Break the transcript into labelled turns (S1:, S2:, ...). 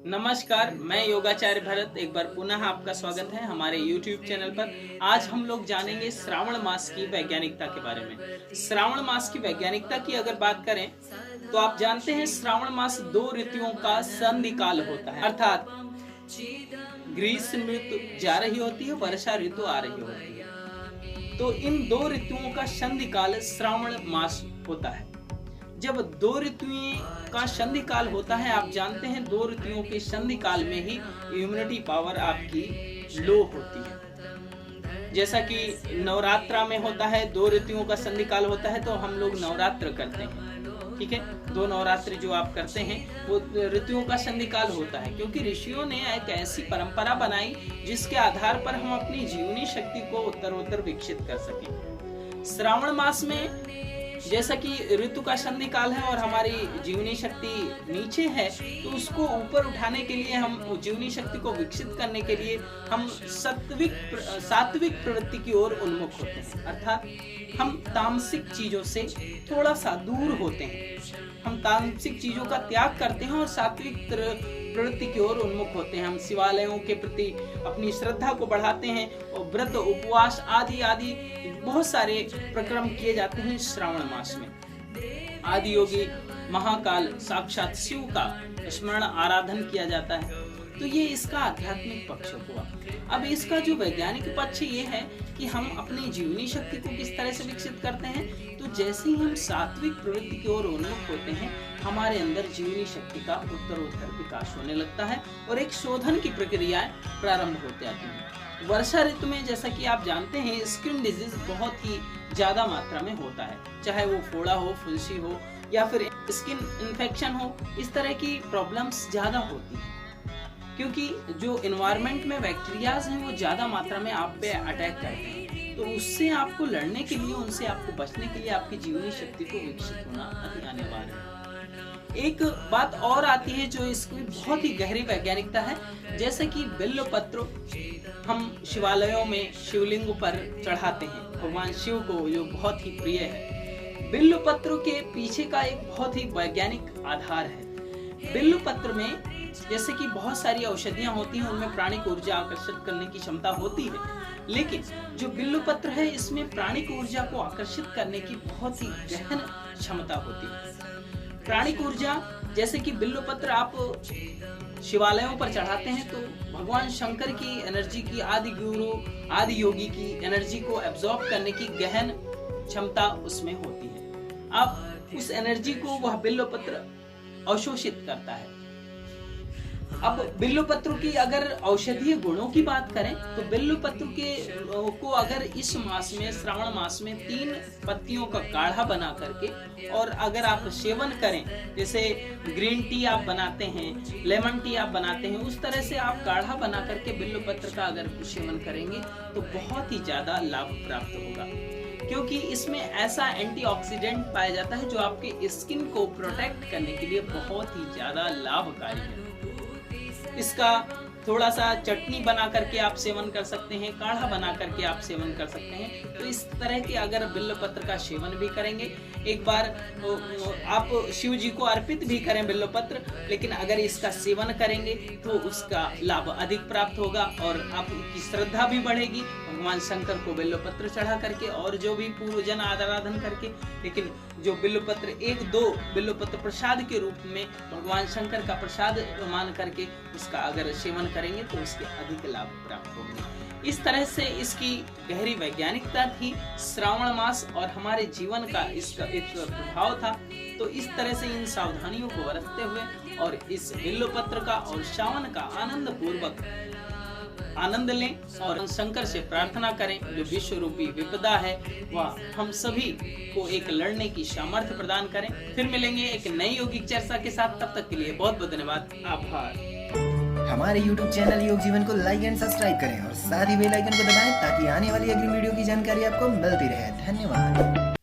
S1: नमस्कार, मैं योगाचार्य भरत एक बार पुनः आपका स्वागत है हमारे YouTube चैनल पर। आज हम लोग जानेंगे श्रावण मास की वैज्ञानिकता के बारे में। श्रावण मास की वैज्ञानिकता की अगर बात करें तो आप जानते हैं श्रावण मास 2 ऋतुओं का संधिकाल होता है, अर्थात ग्रीष्म ऋतु जा रही होती है, वर्षा ऋतु आ रही होती है। तो इन 2 ऋतुओं का संधिकाल श्रावण मास होता है। जब 2 ऋतुओं का संधि काल होता है, आप जानते हैं 2 ऋतुओं के संधि काल में ही इम्यूनिटी पावर आपकी लो होती है। जैसा कि नवरात्रा में होता है, 2 ऋतुओं का संधि काल होता है, तो हम लोग नवरात्र करते हैं, ठीक है। 2 नवरात्रि जो आप करते हैं वो ऋतुओं का संधि काल होता है, क्योंकि ऋषियों ने एक ऐसी परंपरा बनाई जिसके आधार पर हम अपनी जीवनी शक्ति को उत्तरोत्तर विकसित कर सकें। श्रावण मास में जैसा कि ऋतु का संधि काल है और हमारी जीवनी शक्ति नीचे है, तो उसको ऊपर उठाने के लिए, हम जीवनी शक्ति को विकसित करने के लिए हम सात्विक प्रवृत्ति की ओर उन्मुख होते हैं, अर्थात हम तामसिक चीजों से थोड़ा सा दूर होते हैं। हम तामसिक चीजों का त्याग करते हैं और सात्विक प्रवृत्ति की ओर उन्मुख होते हैं। हम शिवालयों के प्रति अपनी श्रद्धा को बढ़ाते हैं और व्रत, उपवास आदि आदि बहुत सारे प्रक्रम किए जाते हैं श्रावण मास में। आदि योगी महाकाल साक्षात शिव का स्मरण आराधन किया जाता है। तो ये इसका आध्यात्मिक पक्ष हुआ। अब इसका जो वैज्ञानिक पक्ष ये है कि हम अपनी जीवनी शक्ति को किस तरह से विकसित करते हैं। तो जैसे ही हम सात्विक प्रवृत्ति की ओर उन्मुख होते हैं, हमारे अंदर जीवनी शक्ति का उत्तरोत्तर विकास होने लगता है और एक शोधन की प्रक्रियाएं प्रारंभ होती जाती हैं। वर्षा ऋतु में जैसा कि आप जानते हैं, स्किन डिजीज बहुत ही ज्यादा मात्रा में होता है, चाहे वो फोड़ा हो, फुंसी हो या फिर स्किन इन्फेक्शन हो। इस तरह की प्रॉब्लम्स ज्यादा होती हैं क्योंकि जो एनवायरनमेंट में बैक्टीरियाज हैं वो ज्यादा मात्रा में आप पे अटैक करते हैं। तो उससे आपको लड़ने के लिए, उनसे आपको बचने के लिए आपकी जीवनी शक्ति को विकसित होना अति अनिवार्य है। एक बात और आती है जो इसकी बहुत ही गहरी वैज्ञानिकता है, जैसे कि बिल्व पत्र हम शिवालयों में शिवलिंग पर चढ़ाते हैं, भगवान शिव को जो बहुत ही प्रिय है। बिल्व पत्र के पीछे का एक बहुत ही वैज्ञानिक आधार है। बिल्व पत्र में जैसे कि बहुत सारी औषधियां होती हैं, उनमें प्राणिक ऊर्जा आकर्षित करने की क्षमता होती है, लेकिन जो बिल्व पत्र है इसमें प्राणिक ऊर्जा को आकर्षित करने की बहुत ही गहन क्षमता होती है। प्राणिक ऊर्जा जैसे कि बिल्व पत्र आप शिवालयों पर चढ़ाते हैं तो भगवान शंकर की एनर्जी की, आदि गुरु आदि योगी की एनर्जी को एब्जॉर्ब करने की गहन क्षमता उसमें होती है। अब उस एनर्जी को वह बिल्व पत्र अवशोषित करता है। अब बिल्व पत्र की अगर औषधीय गुणों की बात करें तो बिल्व पत्र को अगर इस मास में, श्रावण मास में 3 पत्तियों का काढ़ा बना करके और अगर आप सेवन करें, जैसे ग्रीन टी आप बनाते हैं, लेमन टी आप बनाते हैं, उस तरह से आप काढ़ा बना करके बिल्व पत्र का अगर सेवन करेंगे तो बहुत ही ज्यादा लाभ प्राप्त होगा, क्योंकि इसमें ऐसा एंटीऑक्सीडेंट पाया जाता है जो आपके स्किन को प्रोटेक्ट करने के लिए बहुत ही ज्यादा लाभकारी है। इसका थोड़ा सा चटनी बना करके आप सेवन कर सकते हैं, काढ़ा बना करके आप सेवन कर सकते हैं। तो इस तरह के अगर बिल्व पत्र का सेवन भी करेंगे, एक बार आप शिव जी को अर्पित भी करें बिल्व पत्र, लेकिन अगर इसका सेवन करेंगे तो उसका लाभ अधिक प्राप्त होगा और आपकी श्रद्धा भी बढ़ेगी भगवान शंकर को बिल्व पत्र चढ़ा करके और जो भी पूजन आराधन करके। लेकिन जो बिल्व पत्र 1-2 बिल्व पत्र प्रसाद के रूप में भगवान शंकर का प्रसाद मान करके उसका अगर सेवन करेंगे तो उसके अधिक लाभ प्राप्त होंगे। इस तरह से इसकी गहरी वैज्ञानिकता थी। श्रावण मास और हमारे जीवन का इसका एक प्रभाव था। तो इस तरह से इन सावधानियों को बरतते हुए और इस बिल्व पत्र का और श्रावण का आनंद पूर्वक आनंद लें और शंकर से प्रार्थना करें जो विश्व रूपी विपदा है वह हम सभी को एक लड़ने की सामर्थ्य प्रदान करें। फिर मिलेंगे एक नई योगिक चर्चा के साथ, तब तक के लिए बहुत बहुत धन्यवाद, आभार।
S2: हमारे YouTube चैनल योग जीवन को लाइक एंड सब्सक्राइब करें और साथ ही बेल आइकन को दबाएं ताकि आने वाली अगली वीडियो की जानकारी आपको मिलती रहे। धन्यवाद।